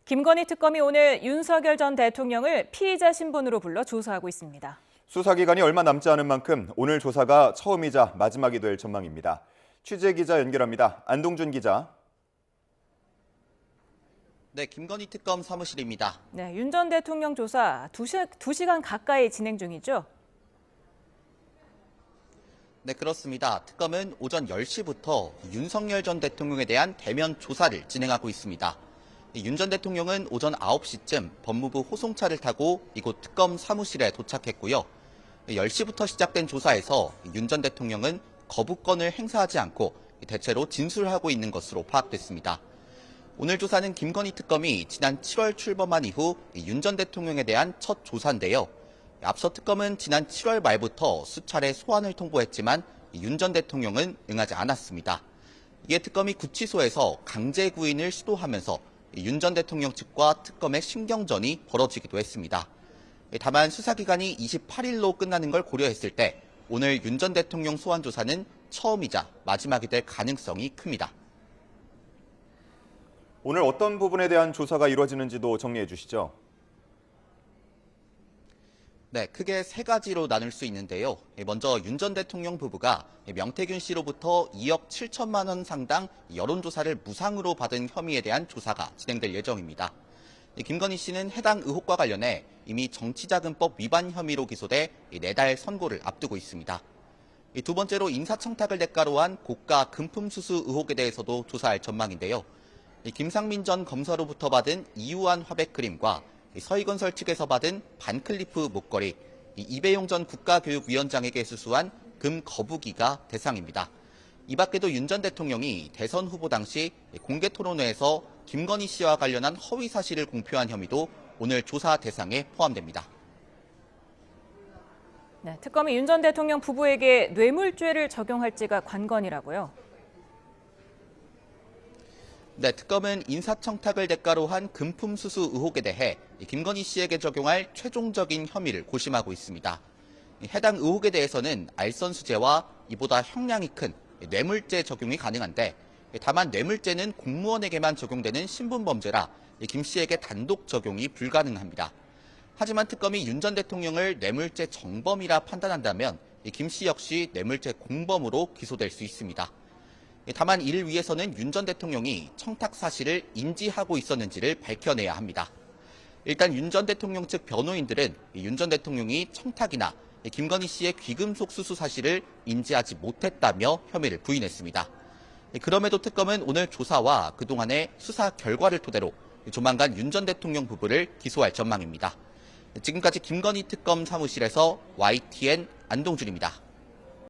김건희 특검이 오늘 윤석열 전 대통령을 피의자 신분으로 불러 조사하고 있습니다. 수사기간이 얼마 남지 않은 만큼 오늘 조사가 처음이자 마지막이 될 전망입니다. 취재 기자 연결합니다. 안동준 기자. 네, 김건희 특검 사무실입니다. 네, 윤 전 대통령 조사 2시간 가까이 진행 중이죠? 네, 그렇습니다. 특검은 오전 10시부터 윤석열 전 대통령에 대한 대면 조사를 진행하고 있습니다. 윤 전 대통령은 오전 9시쯤 법무부 호송차를 타고 이곳 특검 사무실에 도착했고요. 10시부터 시작된 조사에서 윤 전 대통령은 거부권을 행사하지 않고 대체로 진술하고 있는 것으로 파악됐습니다. 오늘 조사는 김건희 특검이 지난 7월 출범한 이후 윤 전 대통령에 대한 첫 조사인데요. 앞서 특검은 지난 7월 말부터 수차례 소환을 통보했지만 윤 전 대통령은 응하지 않았습니다. 이에 특검이 구치소에서 강제 구인을 시도하면서 윤 전 대통령 측과 특검의 신경전이 벌어지기도 했습니다. 다만 수사기간이 28일로 끝나는 걸 고려했을 때 오늘 윤 전 대통령 소환 조사는 처음이자 마지막이 될 가능성이 큽니다. 오늘 어떤 부분에 대한 조사가 이루어지는지도 정리해 주시죠. 네, 크게 세 가지로 나눌 수 있는데요. 먼저 윤 전 대통령 부부가 명태균 씨로부터 2억 7천만 원 상당 여론조사를 무상으로 받은 혐의에 대한 조사가 진행될 예정입니다. 김건희 씨는 해당 의혹과 관련해 이미 정치자금법 위반 혐의로 기소돼 4달 선고를 앞두고 있습니다. 두 번째로 인사청탁을 대가로 한 고가 금품 수수 의혹에 대해서도 조사할 전망인데요. 김상민 전 검사로부터 받은 이우한 화백 그림과 서희건설 측에서 받은 반클리프 목걸이, 이배용 전 국가교육위원장에게 수수한 금 거부기가 대상입니다. 이 밖에도 윤 전 대통령이 대선 후보 당시 공개 토론회에서 김건희 씨와 관련한 허위 사실을 공표한 혐의도 오늘 조사 대상에 포함됩니다. 네, 특검이 윤 전 대통령 부부에게 뇌물죄를 적용할지가 관건이라고요. 네, 특검은 인사청탁을 대가로 한 금품 수수 의혹에 대해 김건희 씨에게 적용할 최종적인 혐의를 고심하고 있습니다. 해당 의혹에 대해서는 알선수재와 이보다 형량이 큰 뇌물죄 적용이 가능한데 다만 뇌물죄는 공무원에게만 적용되는 신분범죄라 김 씨에게 단독 적용이 불가능합니다. 하지만 특검이 윤 전 대통령을 뇌물죄 정범이라 판단한다면 김 씨 역시 뇌물죄 공범으로 기소될 수 있습니다. 다만 이를 위해서는 윤 전 대통령이 청탁 사실을 인지하고 있었는지를 밝혀내야 합니다. 일단 윤 전 대통령 측 변호인들은 윤 전 대통령이 청탁이나 김건희 씨의 귀금속 수수 사실을 인지하지 못했다며 혐의를 부인했습니다. 그럼에도 특검은 오늘 조사와 그동안의 수사 결과를 토대로 조만간 윤 전 대통령 부부를 기소할 전망입니다. 지금까지 김건희 특검 사무실에서 YTN 안동준입니다.